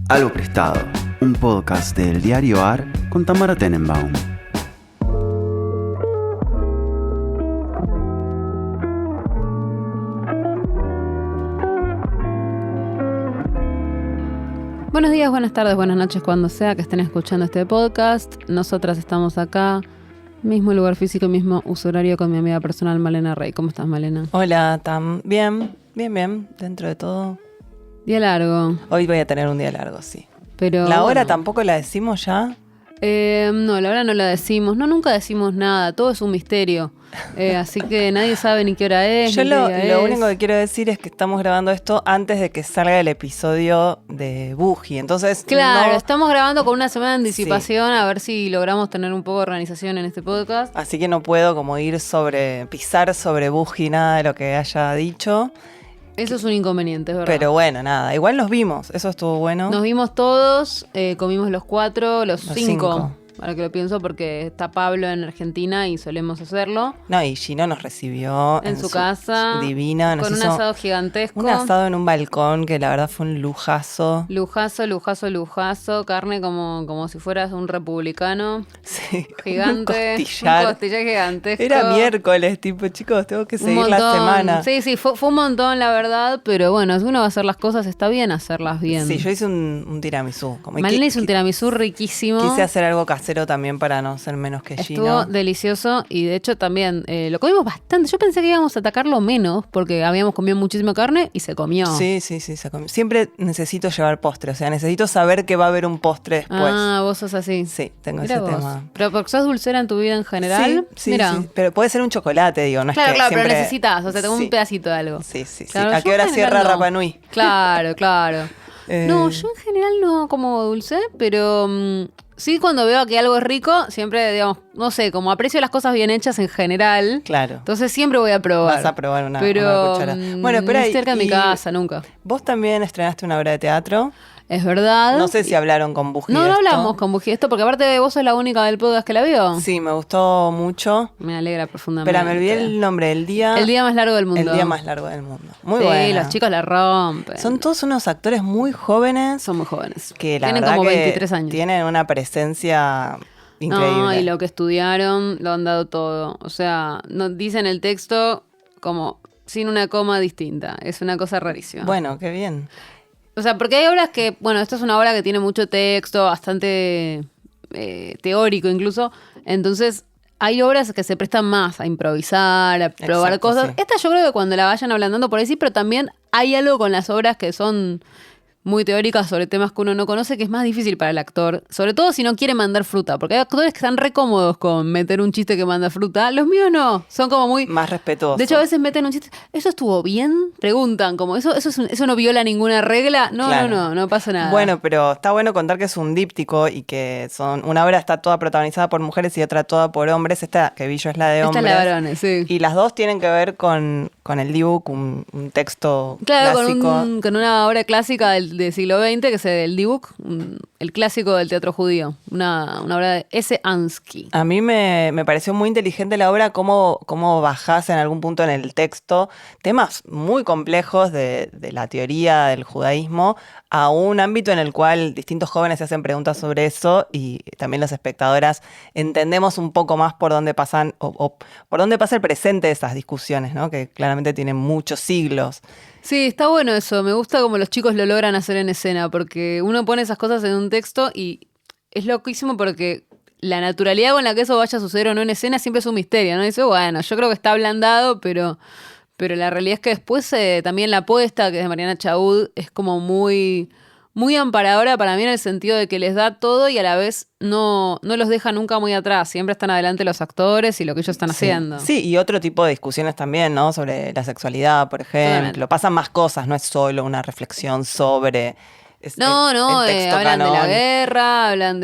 Algo Prestado, un podcast del diario AR con Tamara Tenenbaum. Buenos días, buenas tardes, buenas noches, cuando sea que estén escuchando este podcast. Nosotras estamos acá, mismo lugar físico, mismo uso horario, con mi amiga personal Malena Rey. ¿Cómo estás, Malena? Hola, Tam. Bien, dentro de todo. Día largo. Hoy voy a tener un día largo, sí. Pero ¿La hora tampoco la decimos ya? No, la hora no la decimos. No, nunca decimos nada. Todo es un misterio. Así que nadie sabe ni qué hora es. Yo ni qué lo día es. único que quiero decir es que estamos grabando esto antes de que salga el episodio de Buji. Entonces, Claro, no... estamos grabando con una semana de anticipación a ver si logramos tener un poco de organización en este podcast. Así que no puedo como pisar sobre Buji nada de lo que haya dicho. Eso es un inconveniente, es verdad. Pero bueno, nada, igual nos vimos, eso estuvo bueno. Nos vimos todos, comimos los 4, los 5. 5. Ahora que lo pienso, porque está Pablo en Argentina y solemos hacerlo. No, y Gino nos recibió en su casa. Divina. Con un asado gigantesco. Un asado en un balcón que la verdad fue un lujazo. Lujazo. Carne como si fueras un republicano. Sí. Gigante. Un costillar gigantesco. Era miércoles, tipo, chicos, tengo que seguir la semana. Sí, fue un montón, la verdad. Pero bueno, si uno va a hacer las cosas, está bien hacerlas bien. Sí, yo hice un tiramisú. Malena hizo un tiramisú riquísimo. Quise hacer algo casero también para no ser menos que Gino. Estuvo delicioso y de hecho también lo comimos bastante. Yo pensé que íbamos a atacarlo menos porque habíamos comido muchísima carne y se comió. Sí, se comió. Siempre necesito llevar postre, o sea, necesito saber que va a haber un postre después. Ah, vos sos así. Sí, tengo Mirá ese vos. tema. Pero porque sos dulcera en tu vida en general. Sí, Mirá. sí. Pero puede ser un chocolate, digo, no Claro, es que siempre... pero necesitas, o sea, tengo un pedacito de algo. Sí. Claro, ¿A qué yo hora en cierra general no. Rapa Nui? Claro. No, yo en general no como dulce, pero sí cuando veo que algo es rico, siempre, digamos, no sé, como aprecio las cosas bien hechas en general. Claro. Entonces siempre voy a probar. Vas a probar una cuchara. Bueno, pero cerca de mi casa, nunca. Vos también estrenaste una obra de teatro. Es verdad. No sé si hablaron con Buji. No hablamos con Buji esto, porque aparte vos sos la única del podcast que la vio. Sí, me gustó mucho. Me alegra profundamente. Pero me olvidé el nombre del día. El día más largo del mundo. El día más largo del mundo. Muy sí, buena. los chicos la rompen. Son todos unos actores muy jóvenes. Son muy jóvenes. Que la tienen verdad como que 23 años. Tienen una presencia increíble. No, y lo que estudiaron lo han dado todo. O sea, no dicen el texto como sin una coma distinta. Es una cosa rarísima. Bueno, qué bien. O sea, porque hay obras que, bueno, esta es una obra que tiene mucho texto, bastante teórico incluso. Entonces, hay obras que se prestan más a improvisar, a probar Exacto, cosas. sí. Esta yo creo que cuando la vayan ablandando por ahí sí, pero también hay algo con las obras que son muy teóricas sobre temas que uno no conoce, que es más difícil para el actor. Sobre todo si no quiere mandar fruta, porque hay actores que están re cómodos con meter un chiste que manda fruta. Los míos no, son como muy... Más respetuosos. De hecho, a veces meten un chiste. ¿Eso estuvo bien? Preguntan, como, ¿eso no viola ninguna regla? No, Claro. no pasa nada. Bueno, pero está bueno contar que es un díptico y que una obra está toda protagonizada por mujeres y otra toda por hombres. Esta que vi yo es la de hombres. Esta es la de varones, sí. Y las dos tienen que ver con el Dibuk, un texto Claro, clásico. con una obra clásica del siglo XX, que es el Dibuk, el clásico del teatro judío. Una obra de S. Ansky. A mí me pareció muy inteligente la obra, cómo bajás en algún punto en el texto temas muy complejos de la teoría del judaísmo a un ámbito en el cual distintos jóvenes se hacen preguntas sobre eso y también las espectadoras entendemos un poco más por dónde pasan o por dónde pasa el presente de esas discusiones, ¿no? Que claramente tienen muchos siglos. Sí, está bueno eso. Me gusta cómo los chicos lo logran hacer en escena, porque uno pone esas cosas en un texto y es loquísimo porque la naturalidad con la que eso vaya a suceder o no en escena siempre es un misterio, ¿no? Dice, bueno, yo creo que está ablandado, pero la realidad es que después también la apuesta, que es de Mariana Chaud, es como muy amparadora para mí en el sentido de que les da todo y a la vez no los deja nunca muy atrás. Siempre están adelante los actores y lo que ellos están haciendo. Sí, y otro tipo de discusiones también, ¿no? Sobre la sexualidad, por ejemplo. Totalmente. Pasan más cosas, no es solo una reflexión sobre el texto hablan de la canónico. guerra, hablan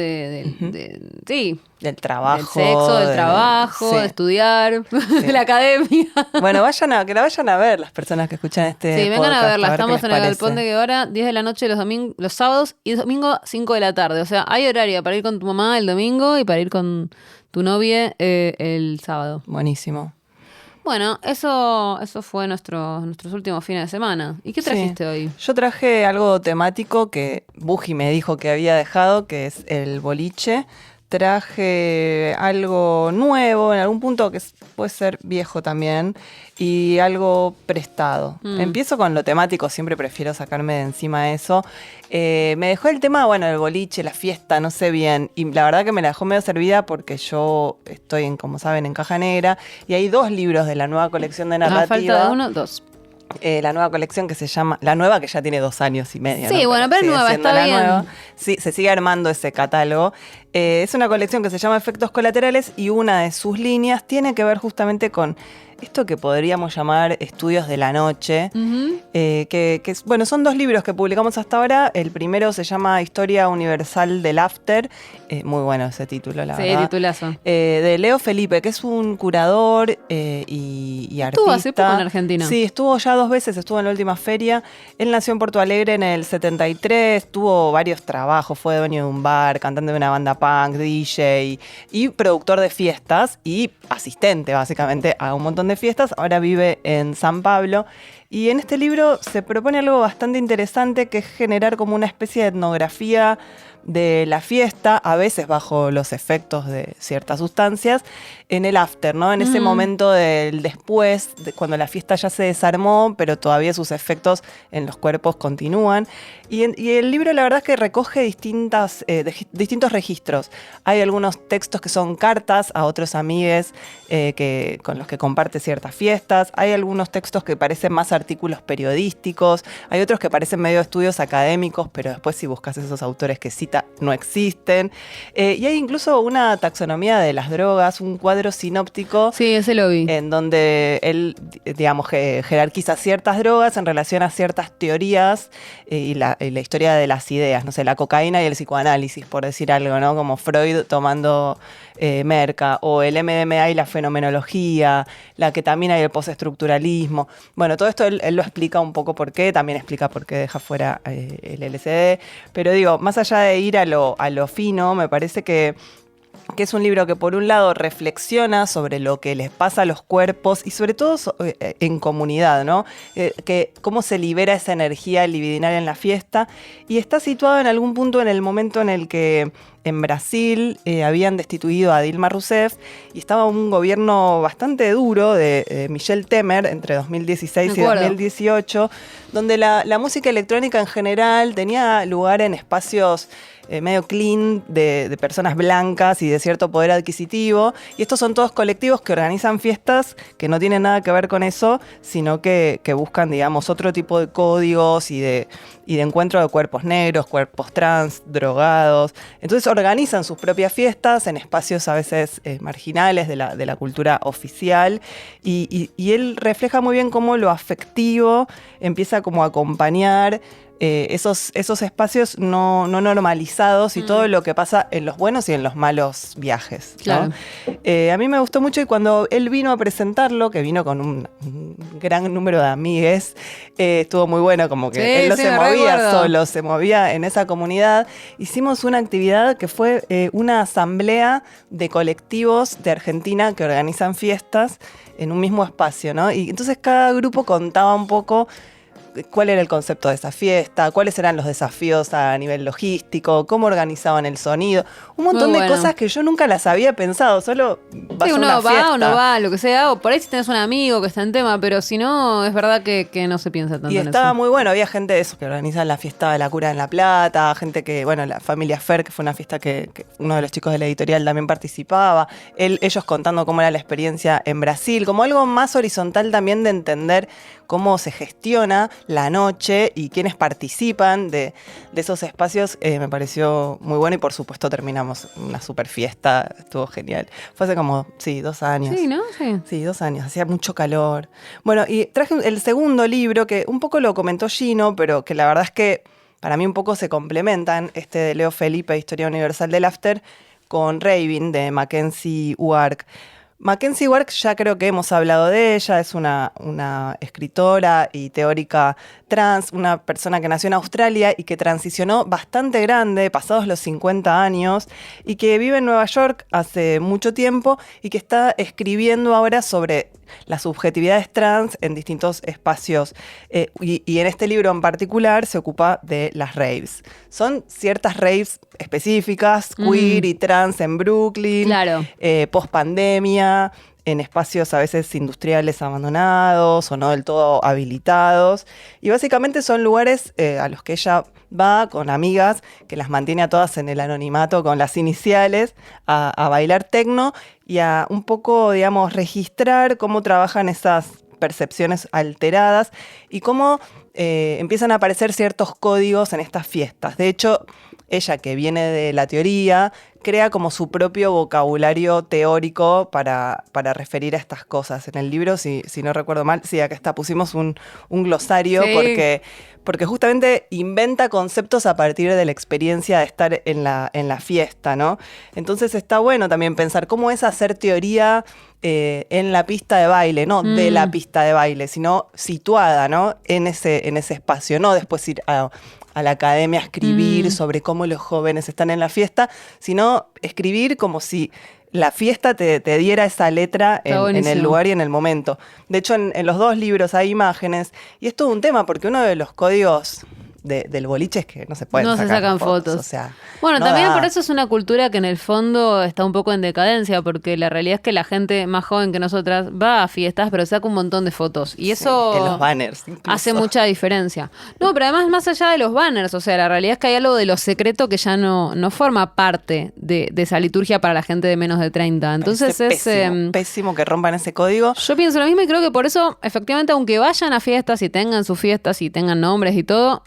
sí, Del trabajo. del sexo, del trabajo, sí. de estudiar, de la academia. Bueno, que la vayan a ver las personas que escuchan este Sí, vengan podcast, a verla. ver Estamos qué en les el Galpón de parece. Guevara, 10 de la noche los sábados y domingo 5 de la tarde. O sea, hay horario para ir con tu mamá el domingo y para ir con tu novia el sábado. Buenísimo. Bueno, eso fue nuestros últimos fines de semana. ¿Y qué trajiste hoy? Yo traje algo temático que Buji me dijo que había dejado, que es el boliche. Traje algo nuevo, en algún punto que puede ser viejo también, y algo prestado. Empiezo con lo temático, siempre prefiero sacarme de encima eso. Me dejó el tema, bueno, el boliche, la fiesta, no sé bien, y la verdad que me la dejó medio servida porque yo estoy, como saben, en Caja Negra, y hay 2 libros de la nueva colección de narrativa. Falta de uno, 2. La nueva colección que se llama, la nueva que ya tiene 2 años y medio. Sí, ¿no? bueno, pero sigue nueva, siendo está la bien. nueva. Sí, se sigue armando ese catálogo. Es una colección que se llama Efectos Colaterales y una de sus líneas tiene que ver justamente con esto que podríamos llamar estudios de la noche, bueno, son 2 libros que publicamos hasta ahora. El primero se llama Historia Universal del After, muy bueno ese título, la verdad. Sí, titulazo. De Leo Felipe, que es un curador y artista. Estuvo hace poco en Argentina. Sí, estuvo ya 2 veces, estuvo en la última feria. Él nació en Porto Alegre en el 73, tuvo varios trabajos, fue dueño de un bar, cantante de una banda punk, DJ y productor de fiestas y asistente básicamente a un montón de fiestas. Ahora vive en San Pablo y en este libro se propone algo bastante interesante, que es generar como una especie de etnografía de la fiesta, a veces bajo los efectos de ciertas sustancias, en el after, ¿no? En ese momento del después, cuando la fiesta ya se desarmó, pero todavía sus efectos en los cuerpos continúan. Y el libro la verdad es que recoge distintos registros. Hay algunos textos que son cartas a otros amigues con los que comparte ciertas fiestas. Hay algunos textos que parecen más artículos periodísticos. Hay otros que parecen medio estudios académicos, pero después si buscas esos autores que cita no existen. Y hay incluso una taxonomía de las drogas, un cuadro sinóptico. Sí, ese lo vi. En donde él, digamos, jerarquiza ciertas drogas en relación a ciertas teorías y la historia de las ideas. No sé, la cocaína y el psicoanálisis, por decir algo, ¿no? Como Freud tomando Merca, o el MDMA y la fenomenología, la ketamina y el postestructuralismo. Bueno, todo esto él lo explica un poco por qué, también explica por qué deja fuera el LSD. Pero digo, más allá de ir a lo fino, me parece que es un libro que por un lado reflexiona sobre lo que les pasa a los cuerpos y sobre todo en comunidad, ¿no? Que cómo se libera esa energía libidinal en la fiesta, y está situado en algún punto en el momento en el que en Brasil habían destituido a Dilma Rousseff y estaba un gobierno bastante duro de Michel Temer entre 2016 y 2018, donde la música electrónica en general tenía lugar en espacios medio clean de personas blancas y de cierto poder adquisitivo, y estos son todos colectivos que organizan fiestas que no tienen nada que ver con eso, sino que buscan, digamos, otro tipo de códigos y de encuentro de cuerpos negros, cuerpos trans, drogados. Entonces organizan sus propias fiestas en espacios a veces marginales de la cultura oficial, y él refleja muy bien cómo lo afectivo empieza como a acompañar esos espacios no normalizados y todo lo que pasa en los buenos y en los malos viajes, ¿no? Claro. A mí me gustó mucho, y cuando él vino a presentarlo, que vino con un gran número de amigues, estuvo muy bueno, como que él no se movía solo, se movía en esa comunidad. Hicimos una actividad que fue una asamblea de colectivos de Argentina que organizan fiestas en un mismo espacio, ¿no? Y entonces cada grupo contaba un poco cuál era el concepto de esa fiesta, cuáles eran los desafíos a nivel logístico, cómo organizaban el sonido, un montón de cosas que yo nunca las había pensado, solo vas a una fiesta. Uno va, lo que sea, o por ahí si tenés un amigo que está en tema, pero si no, es verdad que no se piensa tanto en eso. Y estaba muy bueno, había gente de esos que organizan la fiesta de la cura en La Plata, gente que, bueno, la familia Fer, que fue una fiesta que uno de los chicos de la editorial también participaba, ellos contando cómo era la experiencia en Brasil, como algo más horizontal también de entender cómo se gestiona la noche y quiénes participan de esos espacios. Me pareció muy bueno, y por supuesto terminamos una super fiesta, estuvo genial. Fue hace como, 2 años. Sí, ¿no? Sí, 2 años, hacía mucho calor. Bueno, y traje el segundo libro, que un poco lo comentó Gino, pero que la verdad es que para mí un poco se complementan, este de Leo Felipe, Historia Universal del After, con Raven, de Mackenzie Wark. Mackenzie Wark, ya creo que hemos hablado de ella, es una escritora y teórica trans, una persona que nació en Australia y que transicionó bastante grande, pasados los 50 años, y que vive en Nueva York hace mucho tiempo y que está escribiendo ahora sobre las subjetividades trans en distintos espacios. Y en este libro en particular se ocupa de las raves. Son ciertas raves específicas, queer y trans en Brooklyn, Claro. post-pandemia, en espacios a veces industriales abandonados o no del todo habilitados. Y básicamente son lugares a los que ella va con amigas, que las mantiene a todas en el anonimato con las iniciales, a bailar tecno y a un poco, digamos, registrar cómo trabajan esas percepciones alteradas y cómo empiezan a aparecer ciertos códigos en estas fiestas. De hecho, ella, que viene de la teoría, crea como su propio vocabulario teórico para referir a estas cosas. En el libro, si no recuerdo mal, sí, acá está, pusimos un glosario Sí. porque justamente inventa conceptos a partir de la experiencia de estar en la fiesta, ¿no? Entonces está bueno también pensar cómo es hacer teoría en la pista de baile, no de la pista de baile, sino situada, ¿no? En ese espacio, no después ir a la academia a escribir sobre cómo los jóvenes están en la fiesta, sino escribir como si la fiesta te diera esa letra en el lugar y en el momento. De hecho, en los dos libros hay imágenes, y es todo un tema, porque uno de los códigos del boliche es que no se pueden No se sacan fotos. O sea, Bueno, no también da. por eso es una cultura que en el fondo está un poco en decadencia, porque la realidad es que la gente más joven que nosotras va a fiestas, pero saca un montón de fotos. Y eso en los banners, incluso. hace mucha diferencia. No, pero además más allá de los banners, o sea, la realidad es que hay algo de lo secreto que ya no forma parte de esa liturgia para la gente de menos de 30. Entonces Parece pésimo que rompan ese código. yo pienso lo mismo y creo que por eso, efectivamente, aunque vayan a fiestas y tengan sus fiestas y tengan nombres y todo,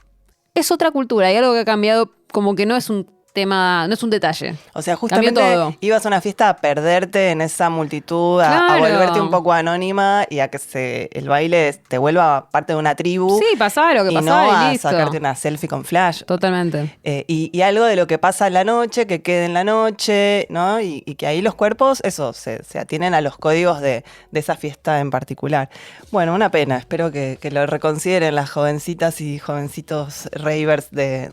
es otra cultura. Hay algo que ha cambiado, como que no es un tema, no es un detalle. O sea, Cambió todo. justamente ibas a una fiesta a perderte en esa multitud, a Claro. volverte un poco anónima y a que el baile te vuelva parte de una tribu. Sí, pasaba lo que y pasaba no y a listo. sacarte una selfie con flash. Totalmente. Y algo de lo que pasa en la noche, que quede en la noche, ¿no? Y que ahí los cuerpos, eso, se atienen a los códigos de esa fiesta en particular. Bueno, una pena. Espero que lo reconsideren las jovencitas y jovencitos ravers de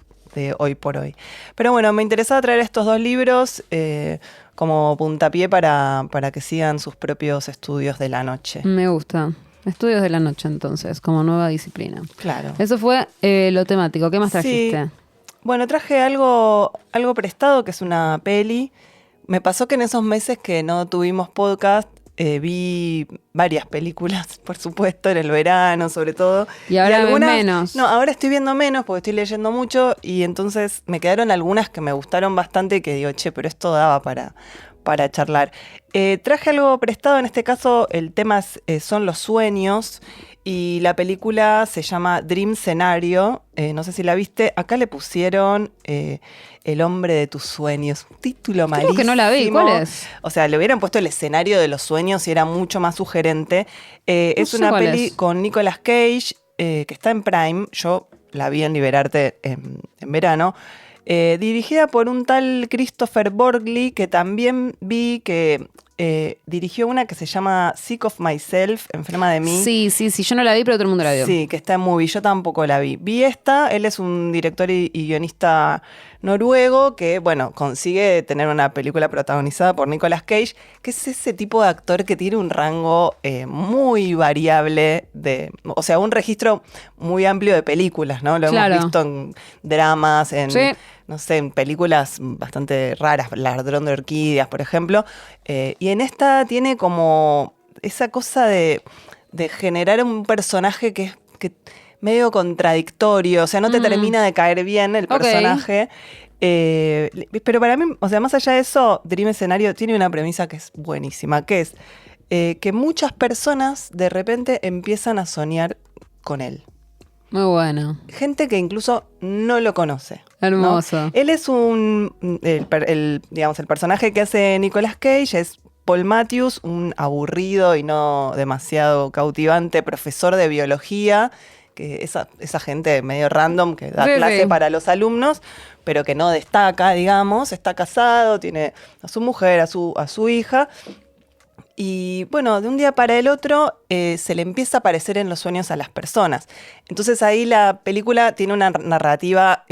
hoy por hoy. Pero bueno, me interesaba traer estos dos libros como puntapié para que sigan sus propios estudios de la noche. Me gusta. Estudios de la noche, entonces, como nueva disciplina. Claro. Eso fue lo temático. ¿Qué más trajiste? Sí. Bueno, traje algo prestado, que es una peli. Me pasó que en esos meses que no tuvimos podcast, vi varias películas, por supuesto, en el verano, sobre todo. Y ahora ves menos. No, ahora estoy viendo menos porque estoy leyendo mucho y entonces me quedaron algunas que me gustaron bastante y que digo, che, pero esto daba para charlar. Traje algo prestado, en este caso el tema son los sueños. Y la película se llama Dream Scenario, no sé si la viste. Acá le pusieron El hombre de tus sueños, un título malísimo. Creo que no la vi, ¿cuál es? O sea, le hubieran puesto el escenario de los sueños y era mucho más sugerente. Es sé una cuál peli es. con Nicolas Cage, que está en Prime. Yo la vi en Liberarte en verano. Dirigida por un tal Christopher Borgli, que también vi que dirigió una que se llama Sick of Myself, Enferma de mí. Sí, yo no la vi, pero todo el mundo la vio. Sí, que está en Movie. Yo tampoco la vi. Vi esta, él es un director y guionista noruego que, bueno, consigue tener una película protagonizada por Nicolas Cage, que es ese tipo de actor que tiene un rango muy variable, o sea, un registro muy amplio de películas, ¿no? Lo Claro. hemos visto en dramas, en... Sí. no sé, en películas bastante raras, Ladrón de Orquídeas, por ejemplo. Y en esta tiene como esa cosa de generar un personaje que medio contradictorio, o sea, no te termina de caer bien el Ok. personaje. Pero para mí, o sea, más allá de eso, Dream Escenario tiene una premisa que es buenísima, que es que muchas personas de repente empiezan a soñar con él. Muy bueno. Gente que incluso no lo conoce. ¿no? Hermoso. Él es digamos, el personaje que hace Nicolas Cage es Paul Matthews, un aburrido y no demasiado cautivante profesor de biología, que esa gente medio random que da Sí, clase sí. para los alumnos, pero que no destaca, digamos, está casado, tiene a su mujer, a su hija. Y bueno, de un día para el otro se le empieza a aparecer en los sueños a las personas. Entonces ahí la película tiene una narrativa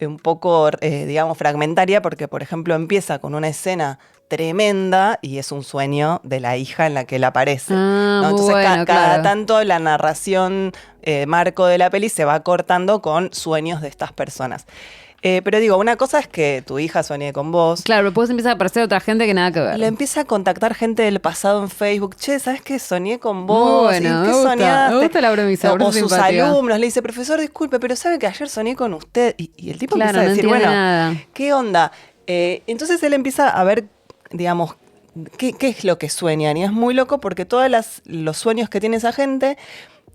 un poco, digamos, fragmentaria, porque, por ejemplo, empieza con una escena tremenda y es un sueño de la hija en la que él aparece. ¿no? muy Entonces, bueno, cada claro. tanto la narración marco de la peli se va cortando con sueños de estas personas. Pero digo, una cosa es que tu hija sueñe con vos. Claro, pero después empieza a aparecer otra gente que nada que ver. Le empieza a contactar gente del pasado en Facebook. Che, ¿sabes qué? Soñé con vos. Muy bueno, ¿Y qué me gusta, soñaste? me gusta la premisa, O parece sus simpática. alumnos le dice, profesor, disculpe, pero ¿sabe que ayer soñé con usted? Y el tipo Claro, empieza a no decir, entiende bueno, nada. ¿qué onda? Entonces él empieza a ver, digamos, qué es lo que sueñan. Y es muy loco porque todos los sueños que tiene esa gente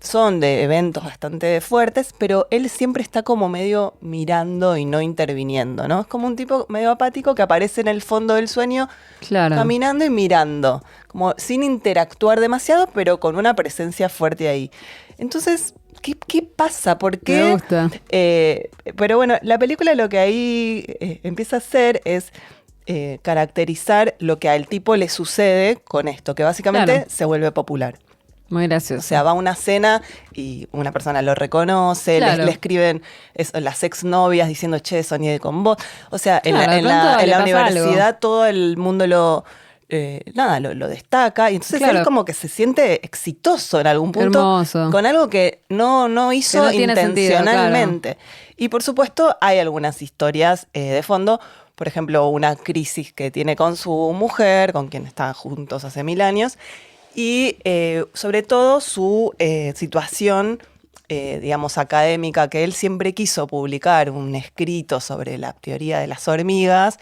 son de eventos bastante fuertes, pero él siempre está como medio mirando y no interviniendo, ¿no? Es como un tipo medio apático que aparece en el fondo del sueño, Claro. caminando y mirando, como sin interactuar demasiado, pero con una presencia fuerte ahí. Entonces, ¿qué pasa? ¿Por qué? Me gusta. Pero bueno, la película lo que ahí empieza a hacer es caracterizar lo que al tipo le sucede con esto, que básicamente Claro. se vuelve popular. Muy gracioso. O sea, va a una cena y una persona lo reconoce, Claro. le escriben las exnovias diciendo, che, soñé con vos. O sea, Claro, de en pronto le la pasa universidad todo el mundo lo destaca. Y entonces Claro. él como que se siente exitoso en algún punto Hermoso. con algo que no hizo Que no tiene sentido, intencionalmente. Y por supuesto hay algunas historias de fondo. Por ejemplo, una crisis que tiene con su mujer, con quien están juntos hace 1000 años. Y sobre todo su situación, digamos, académica, que él siempre quiso publicar un escrito sobre la teoría de las hormigas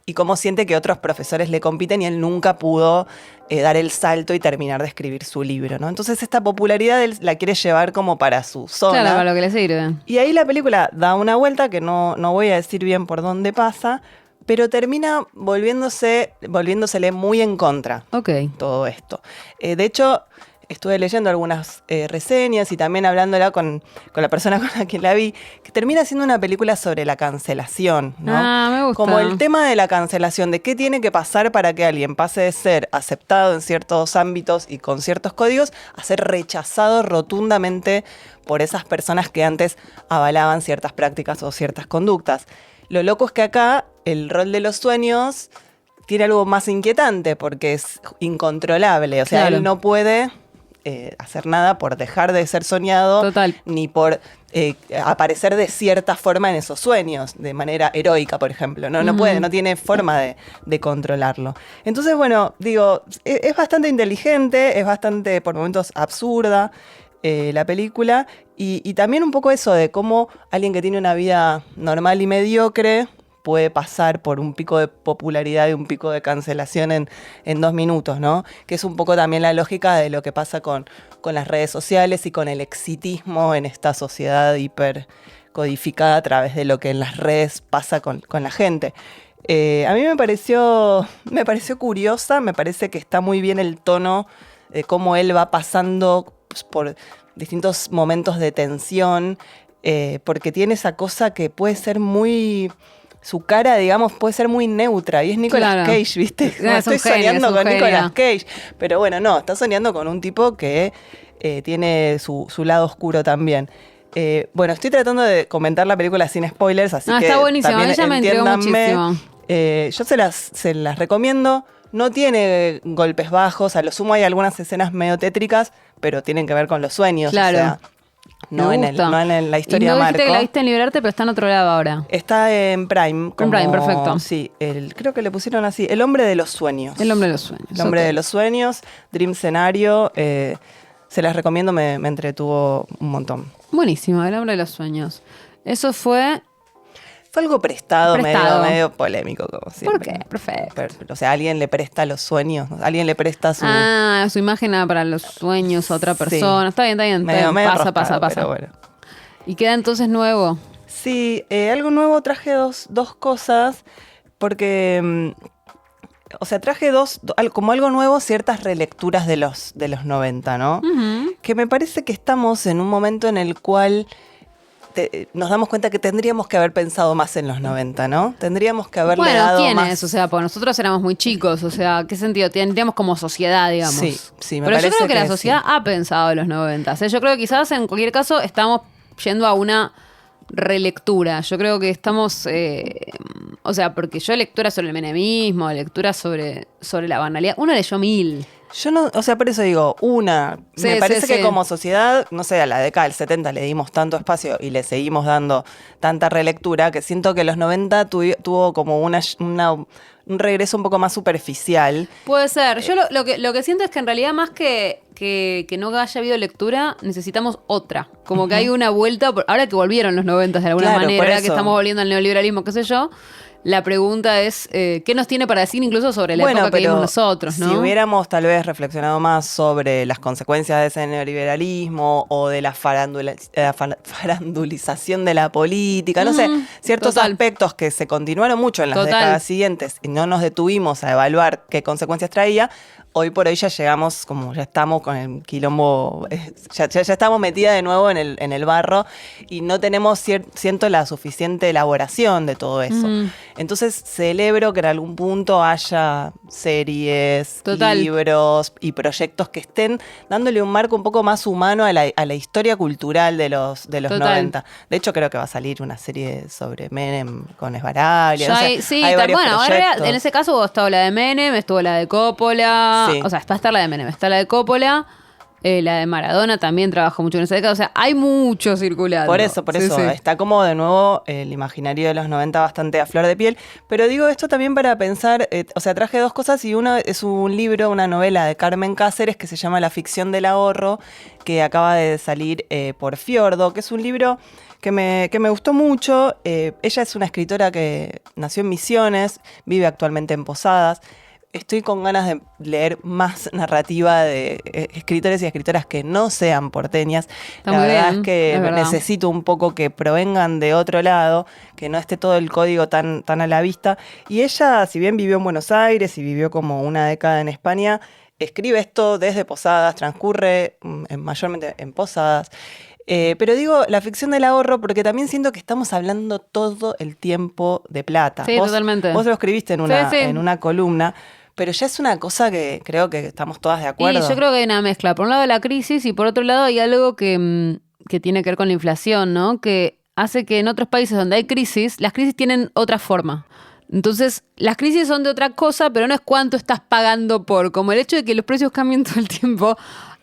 y cómo siente que otros profesores le compiten y él nunca pudo dar el salto y terminar de escribir su libro, ¿no? Entonces esta popularidad él la quiere llevar como para su zona. Claro, para lo que le sirve. Y ahí la película da una vuelta que no voy a decir bien por dónde pasa, pero termina volviéndosele muy en contra Ok. todo esto. De hecho, estuve leyendo algunas reseñas y también hablándola con la persona con la que la vi, que termina siendo una película sobre la cancelación, ¿no? Ah, me gusta. Como el tema de la cancelación, de qué tiene que pasar para que alguien pase de ser aceptado en ciertos ámbitos y con ciertos códigos a ser rechazado rotundamente por esas personas que antes avalaban ciertas prácticas o ciertas conductas. Lo loco es que acá el rol de los sueños tiene algo más inquietante porque es incontrolable. O sea, Claro. él no puede hacer nada por dejar de ser soñado, Total. ni por aparecer de cierta forma en esos sueños, de manera heroica, por ejemplo. No puede, no tiene forma de controlarlo. Entonces, bueno, digo, es bastante inteligente, es bastante, por momentos, absurda la película. Y también un poco eso de cómo alguien que tiene una vida normal y mediocre puede pasar por un pico de popularidad y un pico de cancelación en 2 minutos, ¿no? Que es un poco también la lógica de lo que pasa con las redes sociales y con el exitismo en esta sociedad hiper codificada a través de lo que en las redes pasa con la gente. A mí me pareció curiosa, me parece que está muy bien el tono de cómo él va pasando por distintos momentos de tensión, porque tiene esa cosa que puede ser muy... Su cara, digamos, puede ser muy neutra. Y es Nicolas Claro. Cage, ¿viste? Como Es un estoy genio, soñando es un con genio. Nicolas Cage. Pero bueno, no, está soñando con un tipo que tiene su lado oscuro también. Bueno, estoy tratando de comentar la película sin spoilers, así que Está buenísimo. también Ella me intrigó entiéndanme. muchísimo. Yo se las recomiendo. No tiene golpes bajos, a lo sumo hay algunas escenas medio tétricas, pero tienen que ver con los sueños. Claro. O sea, no Me en, gusta. no en la historia y de me dijiste Marco. que la viste en Liberarte, pero está en otro lado ahora. Está en Prime. Prime, perfecto. Sí, creo que le pusieron así, El hombre de los sueños. El hombre de los sueños. El hombre ok. de los sueños, Dream Scenario. Se las recomiendo, me entretuvo un montón. Buenísimo, El hombre de los sueños. Eso fue... Fue algo prestado. Prestado. Medio polémico, como siempre. ¿Por qué? Perfecto. O sea, alguien le presta los sueños, ¿no? Alguien le presta su... Su imagen para los sueños a otra Sí. persona. Está bien. medio Pasa. roscado, pero bueno. Y queda entonces nuevo. Sí, algo nuevo, traje dos cosas, porque, o sea, traje como algo nuevo, ciertas relecturas de los 90, ¿no? Ujú. Que me parece que estamos en un momento en el cual nos damos cuenta que tendríamos que haber pensado más en los 90, ¿no? Tendríamos que haberle Bueno, dado ¿quién más... es? O sea, pues nosotros éramos muy chicos. O sea, ¿qué sentido tendríamos como sociedad, digamos? Sí, me Pero yo parece creo que la que sociedad sí. ha pensado en los 90. Yo creo que quizás en cualquier caso estamos yendo a una relectura. Yo creo que estamos, o sea, porque yo lectura sobre el menemismo, lectura sobre la banalidad. Uno leyó 1000. Yo no, o sea, por eso digo, me parece que como sociedad, no sé, a la década del 70 le dimos tanto espacio y le seguimos dando tanta relectura que siento que los 90 tuvo como un regreso un poco más superficial. Puede ser. Yo lo que siento es que en realidad más que no haya habido lectura, necesitamos otra. Como que hay una vuelta, ahora que volvieron los 90 de alguna Claro, manera, por ahora que eso. estamos volviendo al neoliberalismo, qué sé yo. La pregunta es, ¿qué nos tiene para decir incluso sobre la época que vivimos nosotros, ¿no? Si hubiéramos tal vez reflexionado más sobre las consecuencias de ese neoliberalismo o de la farandulización de la política, no sé, ciertos total. aspectos que se continuaron mucho en las Total. décadas siguientes y no nos detuvimos a evaluar qué consecuencias traía, hoy por hoy ya llegamos, como ya estamos con el quilombo, ya estamos metidas de nuevo en el barro y no tenemos, siento, la suficiente elaboración de todo eso. Entonces celebro que en algún punto haya series, Total. libros y proyectos que estén dándole un marco un poco más humano a la historia cultural de los Total. 90. De hecho, creo que va a salir una serie sobre Menem con Esbaraglia. Ya No sé, hay- sí, hay varios bueno, ahora proyectos. en ese caso estado la de Menem, estuvo la de Coppola, Sí. o sea, va a estar la de Menem, está la de Coppola, la de Maradona también trabajó mucho en esa década, o sea, hay mucho circulando. Por eso, Sí, sí. está como de nuevo el imaginario de los 90 bastante a flor de piel. Pero digo esto también para pensar, o sea, traje dos cosas y uno es un libro, una novela de Carmen Cáceres que se llama La ficción del ahorro, que acaba de salir por Fiordo, que es un libro que me gustó mucho. Ella es una escritora que nació en Misiones, vive actualmente en Posadas. Estoy con ganas de leer más narrativa de escritores y escritoras que no sean porteñas. Está La muy verdad bien, es que es verdad. necesito un poco que provengan de otro lado, que no esté todo el código tan a la vista. Y ella, si bien vivió en Buenos Aires y vivió como una década en España, escribe esto desde Posadas, transcurre mayormente en Posadas. Pero digo la ficción del ahorro porque también siento que estamos hablando todo el tiempo de plata. Sí, totalmente. Vos lo escribiste en Sí. en una columna, pero ya es una cosa que creo que estamos todas de acuerdo. Y yo creo que hay una mezcla. Por un lado la crisis y por otro lado hay algo que tiene que ver con la inflación, ¿no? Que hace que en otros países donde hay crisis, las crisis tienen otra forma. Entonces, las crisis son de otra cosa, pero no es cuánto estás pagando por. Como el hecho de que los precios cambien todo el tiempo,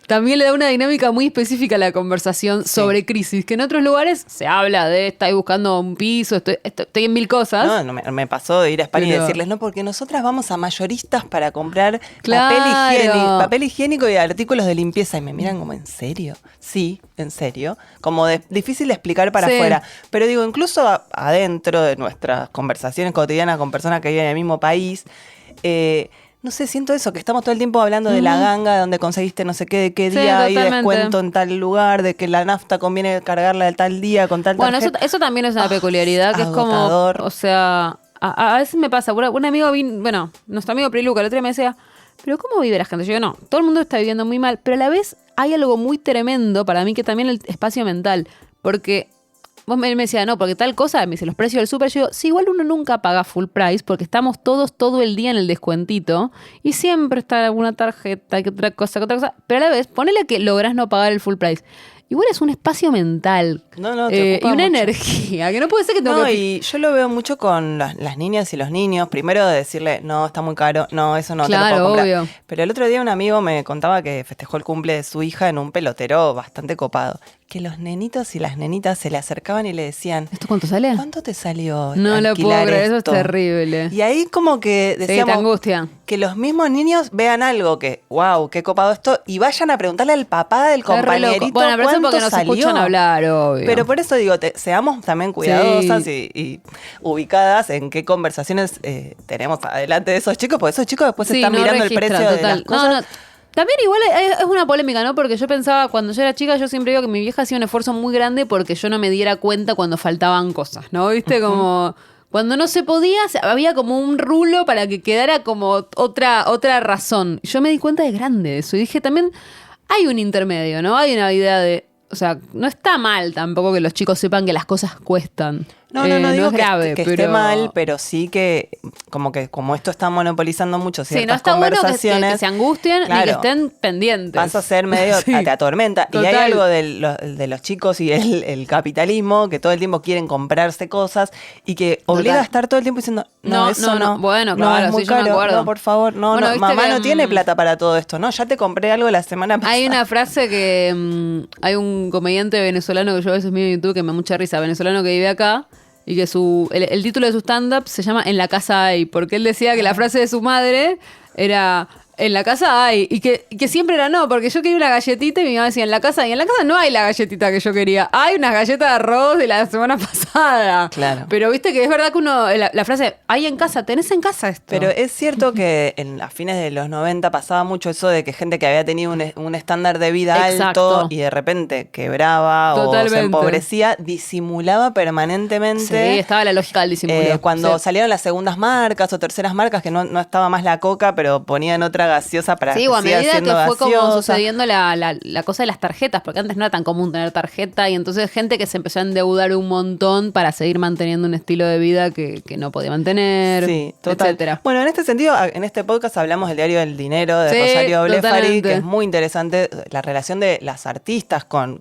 también le da una dinámica muy específica a la conversación sobre crisis, que en otros lugares se habla de estoy buscando un piso, estoy en 1000 cosas. No, me pasó de ir a España y Pero- decirles, no, porque nosotras vamos a mayoristas para comprar Claro. papel higiénico y artículos de limpieza. Y me miran como, ¿en serio? Sí, en serio. Como difícil de explicar para Sí. afuera. Pero digo, incluso adentro de nuestras conversaciones cotidianas con personas que viven en el mismo país, no sé, siento eso, que estamos todo el tiempo hablando de la ganga, de donde conseguiste no sé qué, de qué Sí, día hay totalmente. descuento en tal lugar, de que la nafta conviene cargarla de tal día con tal Bueno, tarjeta. eso también es una peculiaridad, que es como, agotador. o sea, a veces me pasa, un amigo, nuestro amigo Priluca, el otro día me decía, pero ¿cómo vive la gente? Yo digo, no, todo el mundo está viviendo muy mal, pero a la vez hay algo muy tremendo para mí que también el espacio mental, porque él me decía, no, porque tal cosa, me dice, los precios del súper, yo digo, sí, igual uno nunca paga full price, porque estamos todos todo el día en el descuentito, y siempre está alguna tarjeta, que otra cosa, pero a la vez, ponele que lográs no pagar el full price. Igual es un espacio mental. No, te y ocupa una mucho. energía, que no puede ser que tengo No, que... y yo lo veo mucho con las niñas y los niños. Primero de decirle, no, está muy caro, no, eso no te lo Claro, puedo comprar. obvio. Pero el otro día un amigo me contaba que festejó el cumple de su hija en un pelotero bastante copado. Que los nenitos y las nenitas se le acercaban y le decían, ¿Esto cuánto sale? ¿cuánto te salió No lo puedo alquilar creer, eso es esto? terrible. Y ahí como que Sí, te decíamos angustia. que los mismos niños vean algo que, wow, qué copado esto, y vayan a preguntarle al papá del Es re loco. compañerito Bueno, pero eso cuánto porque nos salió. escuchan hablar, obvio. Pero por eso digo, seamos también cuidadosas y ubicadas en qué conversaciones tenemos adelante de esos chicos, porque esos chicos después Sí, están no mirando registra, el precio de total. las cosas. No. También igual es una polémica, ¿no? Porque yo pensaba, cuando yo era chica, yo siempre digo que mi vieja hacía un esfuerzo muy grande porque yo no me diera cuenta cuando faltaban cosas, ¿no? ¿Viste? Como... Cuando no se podía, había como un rulo para que quedara como otra razón. Yo me di cuenta de grande de eso. Y dije, también hay un intermedio, ¿no? Hay una idea de... O sea, no está mal tampoco que los chicos sepan que las cosas cuestan. No digo es grave, que pero... esté mal, pero sí que como esto está monopolizando mucho ciertas Sí, no está bueno conversaciones. que se angustien ni que Claro. estén pendientes. Vas a ser medio, Sí. te atormenta. Y hay Total. algo de los chicos y el capitalismo, que todo el tiempo quieren comprarse cosas y que obliga Total. a estar todo el tiempo diciendo, no, eso no. Bueno, no, claro, es muy sí, yo me caro, acuerdo. no, por favor, no, Bueno, no, viste mamá que, no tiene plata para todo esto, no, ya te compré algo la semana pasada. Hay una frase que hay un comediante venezolano que yo a veces miro en YouTube que me da mucha risa, venezolano que vive acá, y que el título de su stand-up se llama En la casa hay, porque él decía que la frase de su madre era en la casa hay, y que siempre era no, porque yo quería una galletita y mi mamá decía en la casa hay. En la casa no hay la galletita que yo quería, hay unas galletas de arroz de la semana pasada. Claro. Pero viste que es verdad que la frase hay en casa, tenés en casa esto. Pero es cierto que a fines de los 90 pasaba mucho eso de que gente que había tenido un estándar de vida Exacto. alto y de repente quebraba o se Totalmente. empobrecía, disimulaba permanentemente. Sí, estaba la lógica del disimulo. Cuando Sí. salieron las segundas marcas o terceras marcas, que no estaba más la coca, pero ponían otra gaseosa para Sí, que o a siga medida que siendo fue como gaseosa. sucediendo la cosa de las tarjetas, porque antes no era tan común tener tarjeta, y entonces gente que se empezó a endeudar un montón para seguir manteniendo un estilo de vida que no podía mantener, Sí, total. etcétera. Bueno, en este sentido, en este podcast hablamos del diario del dinero de Sí, Rosario Blefari, totalmente. que es muy interesante la relación de las artistas con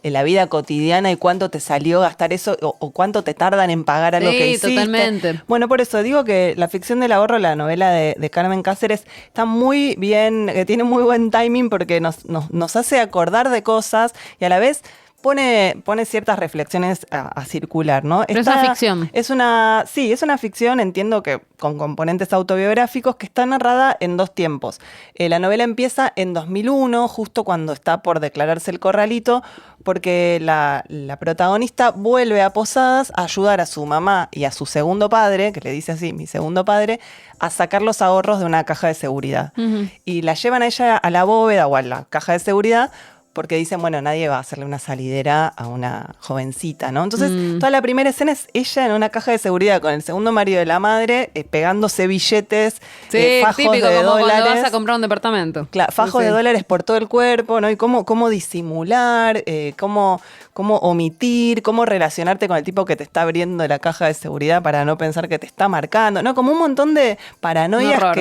la vida cotidiana y cuánto te salió gastar eso o cuánto te tardan en pagar algo Sí, que hiciste. totalmente. Bueno, por eso digo que La ficción del ahorro, la novela de Carmen Cáceres, está muy bien, tiene muy buen timing porque nos hace acordar de cosas y a la vez pone ciertas reflexiones a circular, ¿no? Pero es una ficción. Sí, es una ficción, entiendo que con componentes autobiográficos, que está narrada en dos tiempos. La novela empieza en 2001, justo cuando está por declararse el corralito, porque la protagonista vuelve a Posadas a ayudar a su mamá y a su segundo padre, que le dice así, mi segundo padre, a sacar los ahorros de una caja de seguridad. Ujú. Y la llevan a ella a la bóveda o a la caja de seguridad porque dicen, bueno, nadie va a hacerle una salidera a una jovencita, ¿no? Entonces, toda la primera escena es ella en una caja de seguridad con el segundo marido de la madre, pegándose billetes, Sí, fajos típico, de como dólares. cuando vas a comprar un departamento. Claro, fajos Sí. de dólares por todo el cuerpo, ¿no? Y cómo disimular, cómo omitir, cómo relacionarte con el tipo que te está abriendo la caja de seguridad para no pensar que te está marcando, ¿no? Como un montón de paranoias Un horror.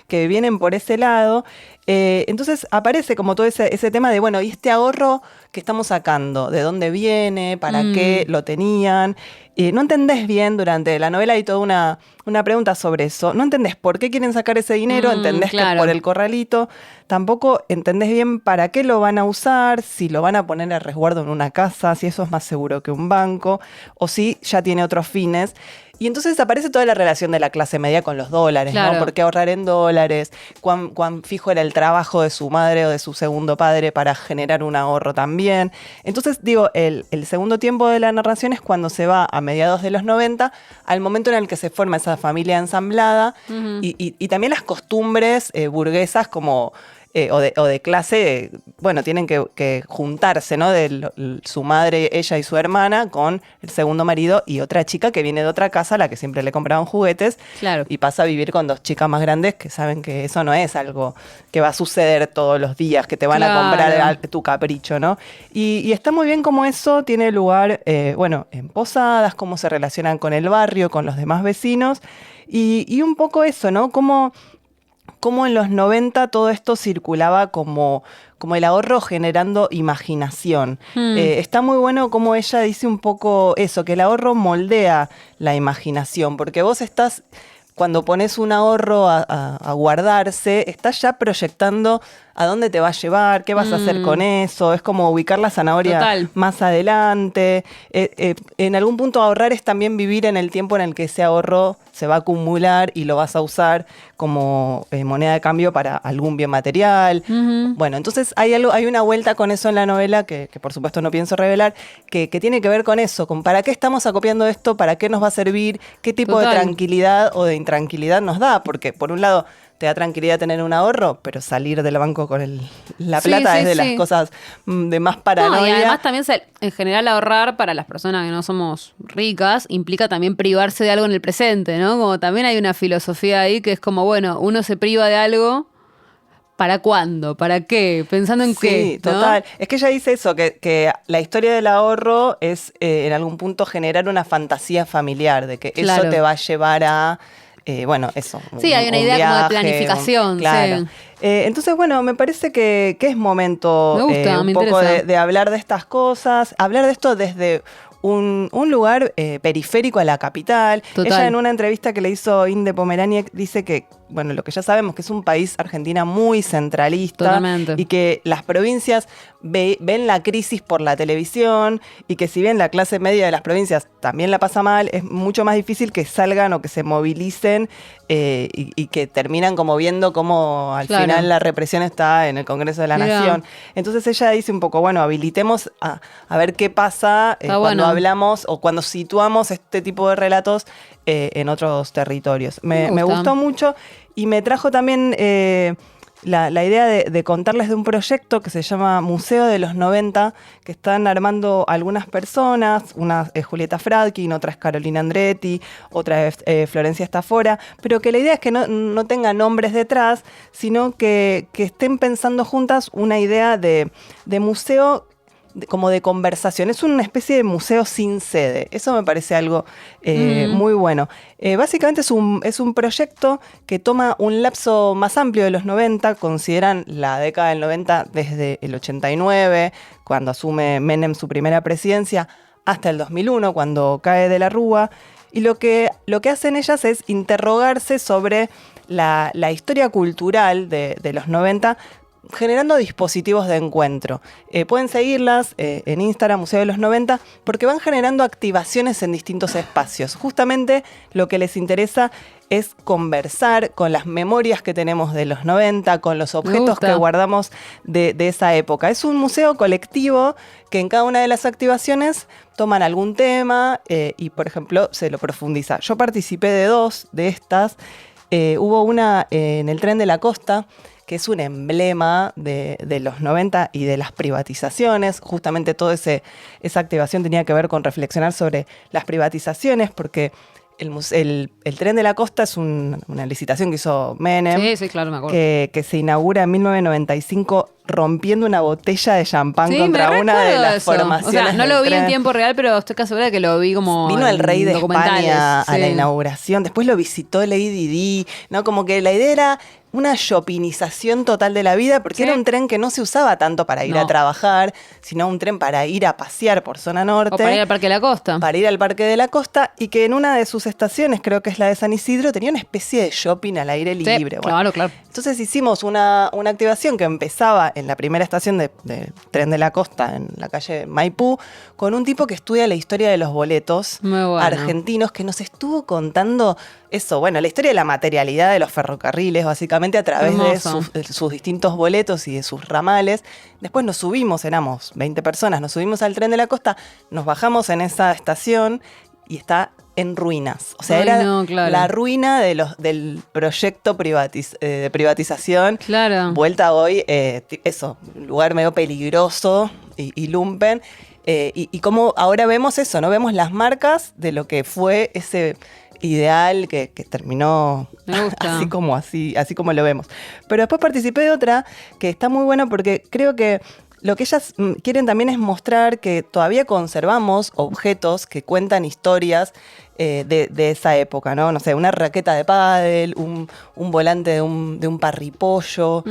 que vienen por ese lado. Entonces aparece como todo ese tema de, bueno, ¿y este ahorro que estamos sacando? ¿De dónde viene? ¿Para qué lo tenían? No entendés bien durante la novela, hay toda una pregunta sobre eso. No entendés por qué quieren sacar ese dinero, entendés que es claro. por el corralito. Tampoco entendés bien para qué lo van a usar, si lo van a poner a resguardo en una casa, si eso es más seguro que un banco, o si ya tiene otros fines. Y entonces aparece toda la relación de la clase media con los dólares, Claro. ¿no? ¿Por qué ahorrar en dólares? ¿Cuán fijo era el trabajo de su madre o de su segundo padre para generar un ahorro también? Entonces, digo, el segundo tiempo de la narración es cuando se va a mediados de los 90, al momento en el que se forma esa familia ensamblada y también las costumbres burguesas como... o de clase, bueno, tienen que juntarse, ¿no? Su madre, ella y su hermana, con el segundo marido y otra chica que viene de otra casa a la que siempre le compraban juguetes. Claro. Y pasa a vivir con dos chicas más grandes que saben que eso no es algo que va a suceder todos los días, que te van a Claro. comprar tu capricho, ¿no? Y está muy bien cómo eso tiene lugar, bueno, en Posadas, cómo se relacionan con el barrio, con los demás vecinos. Y un poco eso, ¿no? Cómo en los 90 todo esto circulaba como el ahorro generando imaginación. Está muy bueno como ella dice un poco eso, que el ahorro moldea la imaginación, porque vos estás, cuando pones un ahorro a guardarse, estás ya proyectando a dónde te va a llevar, qué vas a hacer con eso, es como ubicar la zanahoria Total. más adelante. En algún punto ahorrar es también vivir en el tiempo en el que ese ahorro se va a acumular y lo vas a usar como moneda de cambio para algún bien material. Bueno, entonces hay una vuelta con eso en la novela que por supuesto no pienso revelar, que tiene que ver con eso, con para qué estamos acopiando esto, para qué nos va a servir, qué tipo de Total. tranquilidad o de intranquilidad nos da, porque por un lado te da tranquilidad tener un ahorro, pero salir del banco con la Sí, plata sí, es de las sí. cosas de más No, paranoia. y además también en general ahorrar para las personas que no somos ricas implica también privarse de algo en el presente, ¿no? Como también hay una filosofía ahí que es como, bueno, uno se priva de algo, ¿para cuándo? ¿Para qué? Pensando en qué, Sí, ¿no? total. Es que ella dice eso, que la historia del ahorro es en algún punto generar una fantasía familiar, de que eso Claro. te va a llevar a bueno, eso. Sí, hay una idea como de planificación. Claro. Sí. Entonces, bueno, me parece que es momento Me gusta, un me poco interesa. de hablar de estas cosas, hablar de esto desde un lugar periférico a la capital. Total. Ella en una entrevista que le hizo Inde Pomeraniec dice que, bueno, lo que ya sabemos, que es un país, Argentina, muy centralista. Totalmente. Y que las provincias ven la crisis por la televisión y que si bien la clase media de las provincias también la pasa mal, es mucho más difícil que salgan o que se movilicen y que terminan como viendo cómo al Claro. final la represión está en el Congreso de la Mirá. Nación. Entonces ella dice un poco, bueno, habilitemos a ver qué pasa Está cuando bueno. hablamos o cuando situamos este tipo de relatos en otros territorios. Me gustó mucho y me trajo también la idea de contarles de un proyecto que se llama Museo de los 90, que están armando algunas personas, una es Julieta Fradkin, otra es Carolina Andretti, otra es Florencia Estafora, pero que la idea es que no tengan nombres detrás, sino que estén pensando juntas una idea de museo como de conversación. Es una especie de museo sin sede. Eso me parece algo muy bueno. Básicamente es un proyecto que toma un lapso más amplio de los 90, consideran la década del 90 desde el 89, cuando asume Menem su primera presidencia, hasta el 2001, cuando cae de la Rúa. Y lo que hacen ellas es interrogarse sobre la historia cultural de los 90, generando dispositivos de encuentro. Pueden seguirlas en Instagram, Museo de los 90, porque van generando activaciones en distintos espacios. Justamente lo que les interesa es conversar con las memorias que tenemos de los 90, con los objetos que guardamos de esa época. Es un museo colectivo que en cada una de las activaciones toman algún tema y, por ejemplo, se lo profundiza. Yo participé de 2 de estas. Hubo una en el Tren de la Costa, que es un emblema de los 90 y de las privatizaciones. Justamente toda esa activación tenía que ver con reflexionar sobre las privatizaciones, porque el Tren de la Costa es una licitación que hizo Menem, Sí, claro, me acuerdo. que se inaugura en 1995 rompiendo una botella de champán contra una de las formaciones. O sea, no lo del vi tren. en tiempo real, pero estoy casi segura de que lo vi como Vino el rey de España a la sí. inauguración, después lo visitó Lady Di, ¿no? Como que la idea era una shoppinización total de la vida, porque era un tren que no se usaba tanto para ir a trabajar, sino un tren para ir a pasear por zona norte. O para ir al Parque de la Costa. Para ir al Parque de la Costa, y que en una de sus estaciones, creo que es la de San Isidro, tenía una especie de shopping al aire libre. Sí, Bueno, claro. entonces hicimos una activación que empezaba en la primera estación de Tren de la Costa, en la calle Maipú, con un tipo que estudia la historia de los boletos argentinos, que nos estuvo contando eso, bueno, la historia de la materialidad de los ferrocarriles, básicamente a través de sus distintos boletos y de sus ramales. Después nos subimos, éramos 20 personas, nos subimos al Tren de la Costa, nos bajamos en esa estación y está en ruinas. O sea, la ruina del proyecto de privatización. Claro. Vuelta hoy, un lugar medio peligroso y lumpen. Y como ahora vemos eso, ¿no? Vemos las marcas de lo que fue ese ideal que terminó así como lo vemos. Pero después participé de otra que está muy buena, porque creo que lo que ellas quieren también es mostrar que todavía conservamos objetos que cuentan historias de esa época, ¿no? No sé, una raqueta de pádel, un volante de un parripollo.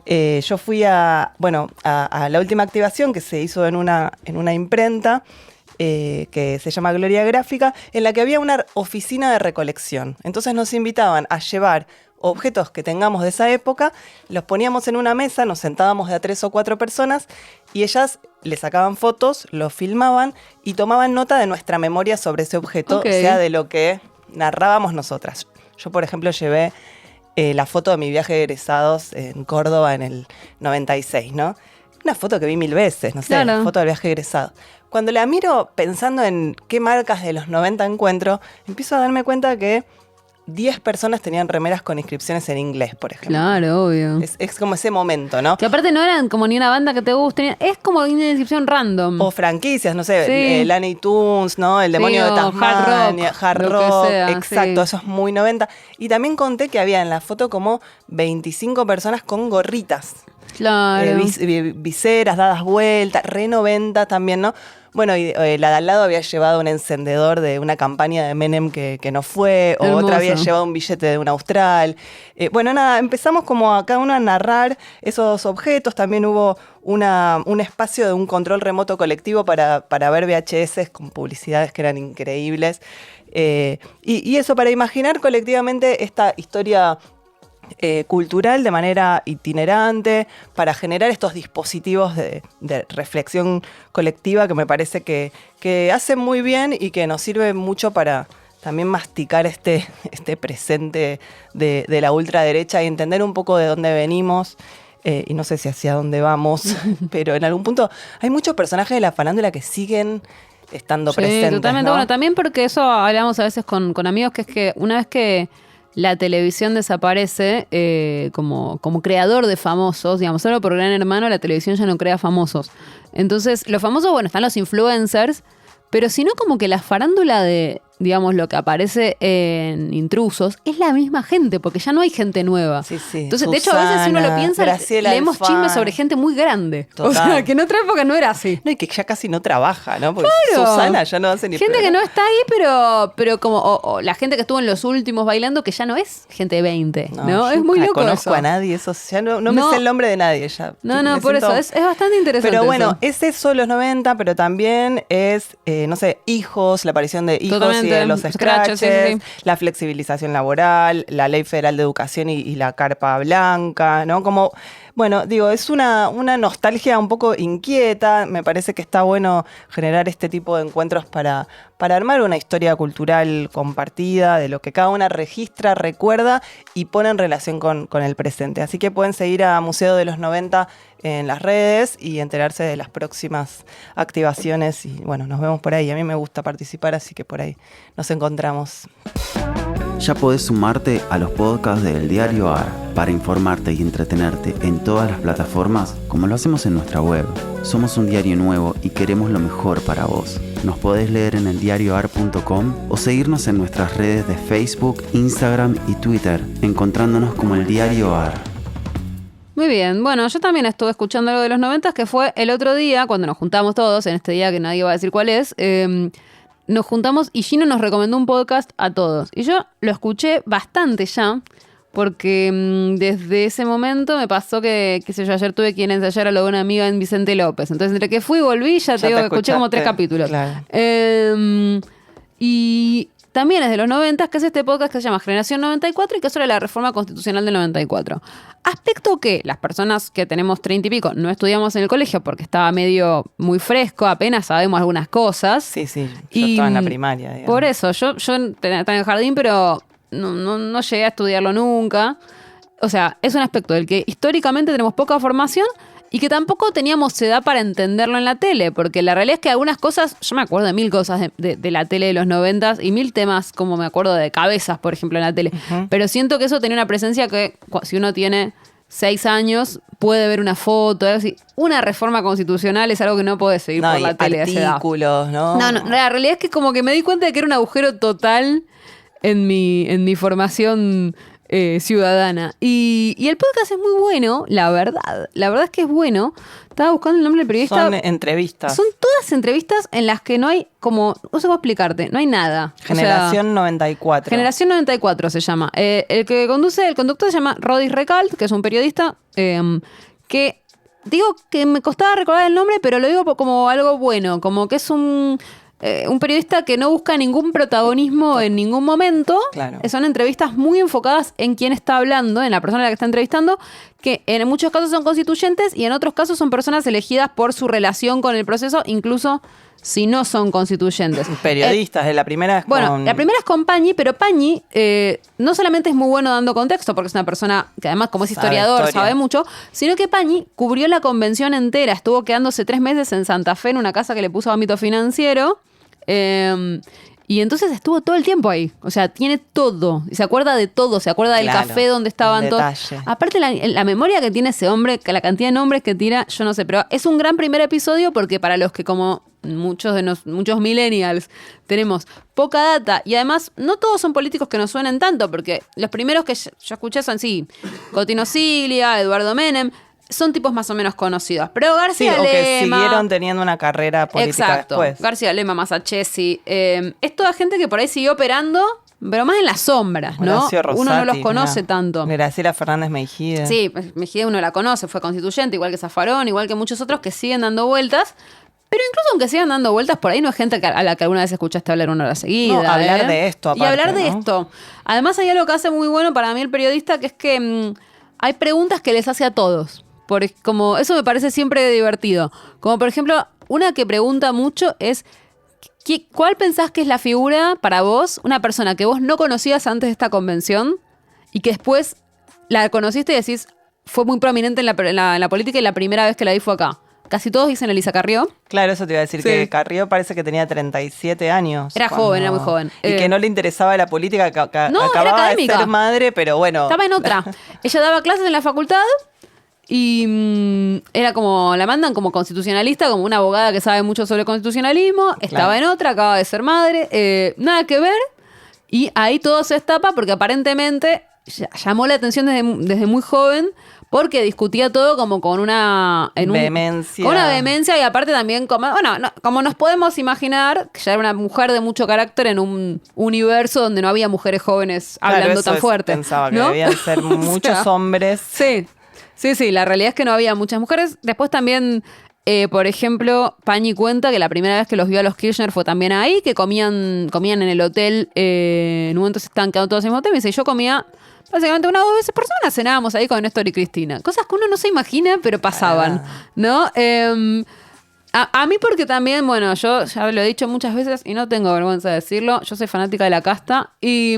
Yo fui a la última activación que se hizo en una imprenta que se llama Gloria Gráfica, en la que había una oficina de recolección. Entonces nos invitaban a llevar objetos que tengamos de esa época, los poníamos en una mesa, nos sentábamos de a 3 o 4 personas y ellas le sacaban fotos, lo filmaban y tomaban nota de nuestra memoria sobre ese objeto, o sea, de lo que narrábamos nosotras. Yo, por ejemplo, llevé la foto de mi viaje de egresados en Córdoba en el 96, ¿no? Una foto que vi 1000 veces, no sé, foto del viaje de egresado. Cuando la miro pensando en qué marcas de los 90 encuentro, empiezo a darme cuenta que 10 personas tenían remeras con inscripciones en inglés, por ejemplo. Claro, obvio. Es como ese momento, ¿no? Que aparte no eran como ni una banda que te guste, es como una inscripción random. O franquicias, no sé, Looney Tunes, ¿no? El demonio de Tasmania, Hard Rock, exacto, eso es muy 90. Y también conté que había en la foto como 25 personas con gorritas. Claro. Viseras dadas vueltas, re 90 también, ¿no? Bueno, y la de al lado había llevado un encendedor de una campaña de Menem que no fue, o Hermoso. otra había llevado un billete de un austral. Bueno, nada, empezamos como a cada uno a narrar esos objetos. También hubo un espacio de un control remoto colectivo para ver VHS con publicidades que eran increíbles. Y eso, para imaginar colectivamente esta historia cultural de manera itinerante, para generar estos dispositivos de reflexión colectiva que me parece que hacen muy bien y que nos sirve mucho para también masticar este presente de la ultraderecha y entender un poco de dónde venimos. Y no sé si hacia dónde vamos, pero en algún punto hay muchos personajes de la farándula que siguen estando presentes, Totalmente. ¿no? Bueno, también porque eso hablamos a veces con amigos, que es que una vez que la televisión desaparece como creador de famosos, digamos, solo por Gran Hermano la televisión ya no crea famosos. Entonces, los famosos, bueno, están los influencers, pero si no, como que la farándula de, digamos, lo que aparece en Intrusos es la misma gente, porque ya no hay gente nueva. Sí, sí. Entonces, de hecho, a veces si uno lo piensa, Graciela leemos Alfano. chismes sobre gente muy grande. Total. O sea, que en otra época no era así. No, y que ya casi no trabaja, ¿no? Porque Claro. Susana ya no hace ni Gente que programa. no está ahí, pero como o la gente que estuvo en los últimos bailando, que ya no es gente de 20, ¿no? yo Es muy nunca loco conozco eso. a nadie, eso ya no me No. sé el nombre de nadie ya. No, Me por siento- eso, es bastante interesante. Pero bueno, eso. es eso los 90, pero también es, no sé, hijos, la aparición de hijos Totalmente. y de los Scratches, scratches, sí. la flexibilización laboral, la Ley Federal de Educación y la Carpa Blanca, ¿no? Como, bueno, digo, es una nostalgia un poco inquieta. Me parece que está bueno generar este tipo de encuentros para armar una historia cultural compartida, de lo que cada una registra, recuerda y pone en relación con el presente. Así que pueden seguir a Museo de los 90 en las redes y enterarse de las próximas activaciones. Y bueno, nos vemos por ahí. A mí me gusta participar, así que por ahí nos encontramos. Ya podés sumarte a los podcasts del Diario AR para informarte y entretenerte en todas las plataformas como lo hacemos en nuestra web. Somos un diario nuevo y queremos lo mejor para vos. Nos podés leer en eldiarioar.com o seguirnos en nuestras redes de Facebook, Instagram y Twitter, encontrándonos como el Diario AR. Muy bien, bueno, yo también estuve escuchando algo de los 90, que fue el otro día, cuando nos juntamos todos, en este día que nadie va a decir cuál es, nos juntamos y Gino nos recomendó un podcast a todos. Y yo lo escuché bastante ya, porque desde ese momento me pasó que, qué sé yo, ayer tuve que ir a ensayar a lo de una amiga en Vicente López. Entonces, entre que fui y volví, ya te digo que escuché como 3 escuchaste, capítulos. claro. Y también es de los 90, que es este podcast que se llama Generación 94 y que es sobre la reforma constitucional del 94. Aspecto que las personas que tenemos 30 y pico no estudiamos en el colegio porque estaba medio muy fresco, apenas sabemos algunas cosas. Sí, yo Y, estaba en la primaria, digamos. Por eso, yo estaba en el jardín, pero no llegué a estudiarlo nunca. O sea, es un aspecto del que históricamente tenemos poca formación y que tampoco teníamos edad para entenderlo en la tele, porque la realidad es que algunas cosas, yo me acuerdo de 1000 cosas de la tele de los 90 y 1000 temas, como me acuerdo de Cabezas, por ejemplo, en la tele. Pero siento que eso tenía una presencia que, si uno tiene 6 años, puede ver una foto, algo así. Una reforma constitucional es algo que no puede seguir por y la tele a esa edad. artículos, ¿no? No, la realidad es que como que me di cuenta de que era un agujero total en mi formación ciudadana. Y el podcast es muy bueno, la verdad. La verdad es que es bueno. Estaba buscando el nombre del periodista. Son entrevistas. Son todas entrevistas en las que no hay como... No sé cómo explicarte, no hay nada. Generación 94. Generación 94 se llama. El conductor se llama Rodis Recalt, que es un periodista que... Digo que me costaba recordar el nombre, pero lo digo como algo bueno, como que es un periodista que no busca ningún protagonismo en ningún momento. Claro. Son entrevistas muy enfocadas en quién está hablando, en la persona a la que está entrevistando, que en muchos casos son constituyentes y en otros casos son personas elegidas por su relación con el proceso, incluso si no son constituyentes. Periodistas, de la primera es Bueno, con... la primera es con Pañi, pero Pañi no solamente es muy bueno dando contexto, porque es una persona que además, como es Sabe historiador, historia. sabe mucho, sino que Pañi cubrió la convención entera, estuvo quedándose 3 meses en Santa Fe en una casa que le puso ámbito financiero, y entonces estuvo todo el tiempo ahí. O sea, tiene todo. Y se acuerda de todo. Se acuerda del Claro, café donde estaban un todos. detalle. Aparte, la memoria que tiene ese hombre, que la cantidad de nombres que tira, yo no sé. Pero es un gran primer episodio porque para los que, como muchos millennials, tenemos poca data. Y además, no todos son políticos que nos suenen tanto. Porque los primeros que yo escuché son, sí, Cotino Siglia, Eduardo Menem. son tipos más o menos conocidos. Pero Sí, García o que Lema... siguieron teniendo una carrera política Exacto. después. García Lema, Masachesi. Es toda gente que por ahí siguió operando, pero más en las sombras, ¿no? Horacio Rosati, Uno no los conoce mirá. tanto. Graciela Fernández Mejía. Sí, Mejía uno la conoce, fue constituyente, igual que Zaffarón, igual que muchos otros que siguen dando vueltas. Pero incluso aunque sigan dando vueltas, por ahí no es gente a la que alguna vez escuchaste hablar una hora seguida. No, hablar de esto Y aparte, hablar de ¿no? esto. Además hay algo que hace muy bueno para mí el periodista, que es que hay preguntas que les hace a todos. Como eso me parece siempre divertido. Como por ejemplo, una que pregunta mucho es... ¿Cuál pensás que es la figura para vos, una persona que vos no conocías antes de esta convención y que después la conociste y decís, fue muy prominente en la política y la primera vez que la vi fue acá? Casi todos dicen Elisa Carrió. Claro, eso te iba a decir, Sí. que Carrió parece que tenía 37 años. Era joven, era muy joven. Y que no le interesaba la política, No, era acababa de académica. ser madre, pero bueno. Estaba en otra. Ella daba clases en la facultad y era como, la mandan como constitucionalista, como una abogada que sabe mucho sobre constitucionalismo. Estaba en otra, acaba de ser madre. Nada que ver. Y ahí todo se destapa porque aparentemente llamó la atención desde muy joven porque discutía todo como con una... Vehemencia. Con una vehemencia y aparte también como... Bueno, como nos podemos imaginar, que ya era una mujer de mucho carácter en un universo donde no había mujeres jóvenes Claro, hablando eso tan fuerte. Pensaba que ¿no? debían ser muchos hombres. Sí, la realidad es que no había muchas mujeres. Después también, por ejemplo, Pañi cuenta que la primera vez que los vio a los Kirchner fue también ahí, que comían en el hotel, en un momento se estaban quedando todos en el hotel, y me dice, yo comía básicamente 1 o 2 veces por semana, cenábamos ahí con Néstor y Cristina. Cosas que uno no se imagina, pero pasaban, ¿no? A mí porque también, bueno, yo ya lo he dicho muchas veces y no tengo vergüenza de decirlo, yo soy fanática de la casta y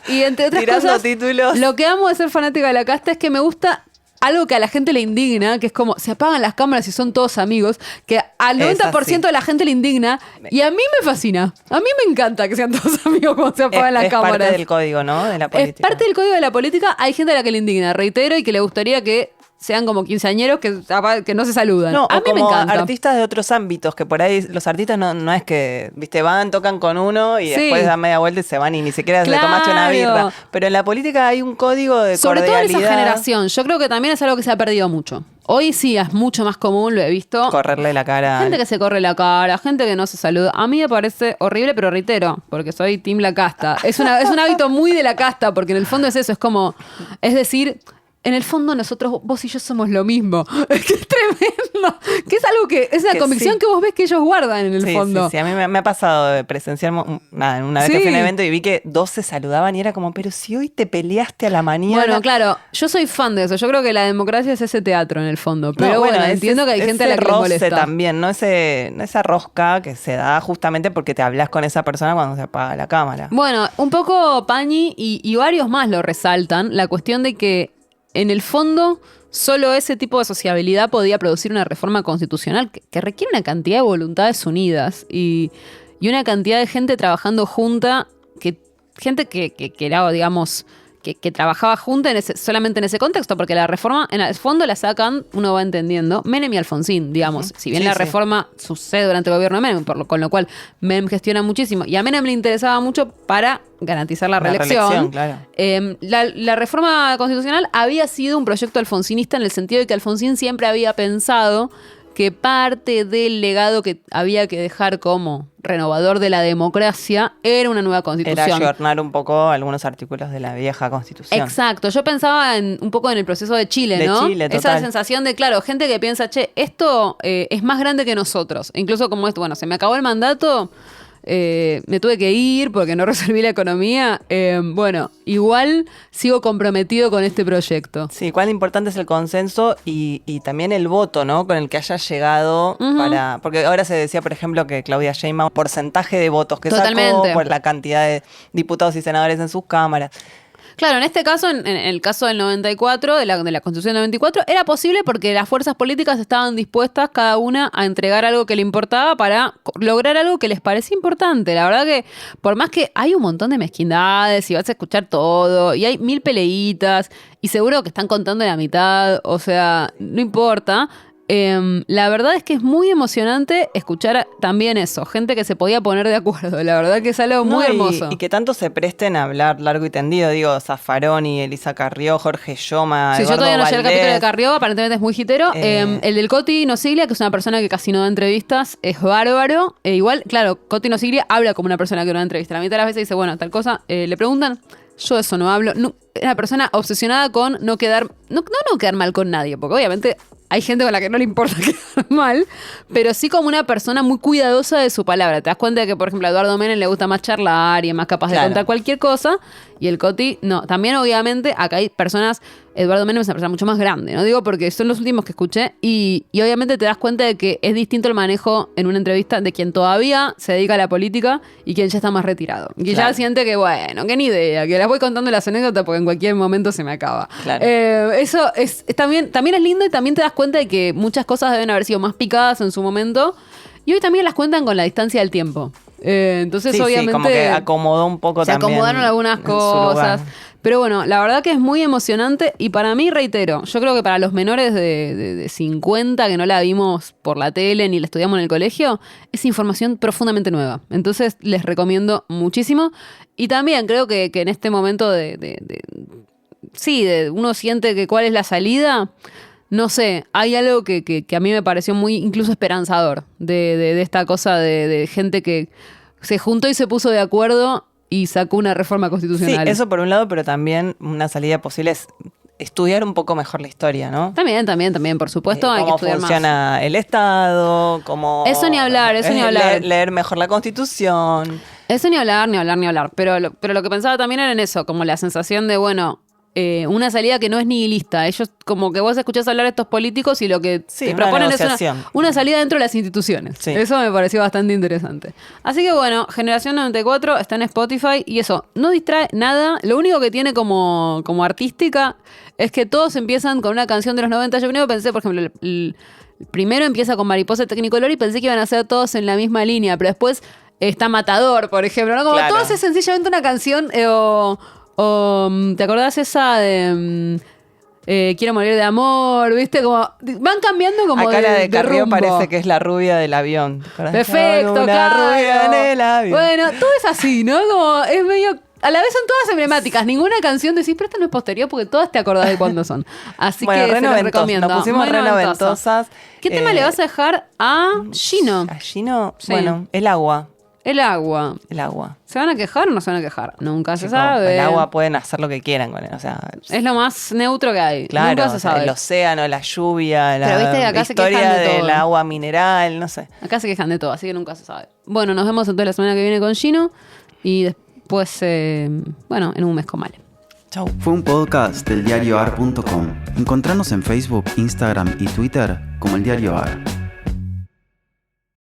entre otras Tirando cosas, títulos. lo que amo de ser fanática de la casta es que me gusta algo que a la gente le indigna, que es como se apagan las cámaras y son todos amigos, que al 90% de la gente le indigna y a mí me fascina. A mí me encanta que sean todos amigos cuando se apagan las cámaras. Es parte del código, ¿no? De la política. Es parte del código de la política. Hay gente a la que le indigna, reitero, y que le gustaría que sean como quinceañeros que no se saludan. No, a o mí me como encanta. artistas de otros ámbitos, que por ahí los artistas no es que, viste, van, tocan con uno y Sí. después dan media vuelta y se van y ni siquiera le Claro. tomaste una birra. Pero en la política hay un código de Sobre todo en cordialidad. esa generación. Yo creo que también es algo que se ha perdido mucho. Hoy sí es mucho más común, lo he visto. Correrle la cara. Gente que se corre la cara, gente que no se saluda. A mí me parece horrible, pero reitero, porque soy team la casta. Es un hábito muy de la casta, porque en el fondo es eso, es decir, en el fondo nosotros, vos y yo somos lo mismo. Es que es tremendo. Que es algo es la Que convicción sí. que vos ves que ellos guardan en el Sí, fondo. sí, a mí me ha pasado de presenciar una vez que Sí. fui a un evento y vi que 2 se saludaban y era como, pero si hoy te peleaste a la mañana. Bueno, claro, yo soy fan de eso. Yo creo que la democracia es ese teatro en el fondo. Pero No, bueno, ese- entiendo que hay gente a la ese que le roce molesta. también, no esa rosca que se da justamente porque te hablas con esa persona cuando se apaga la cámara. Bueno, un poco Pañi y varios más lo resaltan, la cuestión de que en el fondo solo ese tipo de sociabilidad podía producir una reforma constitucional que requiere una cantidad de voluntades unidas y una cantidad de gente trabajando junta, gente que era, digamos, que trabajaba junta solamente en ese contexto, porque la reforma, en el fondo la sacan, uno va entendiendo, Menem y Alfonsín, digamos. Si bien Sí, la sí. reforma sucede durante el gobierno de Menem, con lo cual Menem gestiona muchísimo, y a Menem le interesaba mucho para garantizar la reelección. Claro. La reforma constitucional había sido un proyecto alfonsinista en el sentido de que Alfonsín siempre había pensado que parte del legado que había que dejar como renovador de la democracia era una nueva Era constitución. ayornar un poco algunos artículos de la vieja constitución. Exacto, yo pensaba un poco en el proceso de Chile, De ¿no? Chile, Esa total. sensación de, claro, gente que piensa, che, esto es más grande que nosotros. Incluso como esto, bueno, se me acabó el mandato, me tuve que ir porque no resolví la economía. Bueno, igual sigo comprometido con este proyecto. Sí, cuán importante es el consenso y también el voto, ¿no? Con el que haya llegado porque ahora se decía, por ejemplo, que Claudia Sheinbaum, porcentaje de votos que Totalmente. sacó por la cantidad de diputados y senadores en sus cámaras. Claro, en este caso, en el caso del 94, de la Constitución del 94, era posible porque las fuerzas políticas estaban dispuestas cada una a entregar algo que le importaba para lograr algo que les parecía importante. La verdad que, por más que hay un montón de mezquindades y vas a escuchar todo, y hay 1000 peleitas, y seguro que están contando la mitad, o sea, no importa. La verdad es que es muy emocionante escuchar también eso, gente que se podía poner de acuerdo. La verdad que es algo muy hermoso. Y que tanto se presten a hablar largo y tendido. Digo, Zaffaroni, Elisa Carrió, Jorge Lloma, Sí, yo Eduardo todavía no llegué al Valdés. capítulo de Carrió, aparentemente es muy jitero. El del Coti Nosiglia, que es una persona que casi no da entrevistas, es bárbaro. Igual, claro, Coti Nosiglia habla como una persona que no da entrevistas. La mitad de las veces dice, bueno, tal cosa, le preguntan, yo de eso no hablo. No, es una persona obsesionada con no quedar mal con nadie, porque obviamente hay gente con la que no le importa quedar mal, pero sí como una persona muy cuidadosa de su palabra. Te das cuenta de que, por ejemplo, a Eduardo Menem le gusta más charlar y es más capaz de contar cualquier cosa, y el Coti, no. También, obviamente, acá hay personas... Eduardo Menem es una persona mucho más grande, ¿no? Digo porque son los últimos que escuché y obviamente te das cuenta de que es distinto el manejo en una entrevista de quien todavía se dedica a la política y quien ya está más retirado. Y ya siente que, bueno, que ni idea, que las voy contando las anécdotas porque en cualquier momento se me acaba. Claro. Eso es también es lindo y también te das cuenta de que muchas cosas deben haber sido más picadas en su momento y hoy también las cuentan con la distancia del tiempo. Entonces, Sí, obviamente... como que acomodó un poco se también. acomodaron algunas en su lugar. cosas. Pero bueno, la verdad que es muy emocionante y para mí, reitero, yo creo que para los menores de 50 que no la vimos por la tele ni la estudiamos en el colegio, es información profundamente nueva. Entonces les recomiendo muchísimo y también creo que en este momento uno siente que cuál es la salida. No sé, hay algo que a mí me pareció muy incluso esperanzador de esta cosa de gente que se juntó y se puso de acuerdo y sacó una reforma constitucional. Sí, eso por un lado, pero también una salida posible es estudiar un poco mejor la historia, ¿no? También, por supuesto, hay que estudiar cómo funciona el Estado, cómo... Eso ni hablar. Leer mejor la Constitución. Eso ni hablar. Pero lo que pensaba también era en eso, como la sensación de, bueno... una salida que no es nihilista. Ellos, como que vos escuchás hablar a estos políticos y lo que te proponen es una salida dentro de las instituciones. Sí. Eso me pareció bastante interesante. Así que bueno, Generación 94 está en Spotify y eso, no distrae nada. Lo único que tiene como artística es que todos empiezan con una canción de los 90. Yo primero pensé, por ejemplo, el primero empieza con Mariposa Technicolor y pensé que iban a ser todos en la misma línea, pero después está Matador, por ejemplo, ¿no? Como todos es sencillamente una canción ¿te acordás esa de Quiero morir de amor? ¿Viste? Como van cambiando como acá la de Carrió rumbo. parece que es la rubia del avión. Perfecto, claro. Rubia en el avión. Bueno, todo es así, ¿no? Como es medio... A la vez son todas emblemáticas. Ninguna canción decís, pero esta no es posterior porque todas te acordás de cuándo son. Así que se las recomiendo. Nos pusimos re noventosas. ¿Qué tema le vas a dejar a Gino? ¿A Gino? Sí. Bueno, el agua. El agua. El agua. ¿Se van a quejar o no se van a quejar? Nunca se sabe. El agua pueden hacer lo que quieran con él. O sea, es lo más neutro que hay. Claro, Nunca se sabe. El océano, la lluvia, pero viste que acá historia se del agua mineral, no sé. Acá se quejan de todo, así que nunca se sabe. Bueno, nos vemos entonces la semana que viene con Gino y después, en un mes con Male. Chau. Fue un podcast del diarioar.com. Encontranos en Facebook, Instagram y Twitter como El Diario Ar.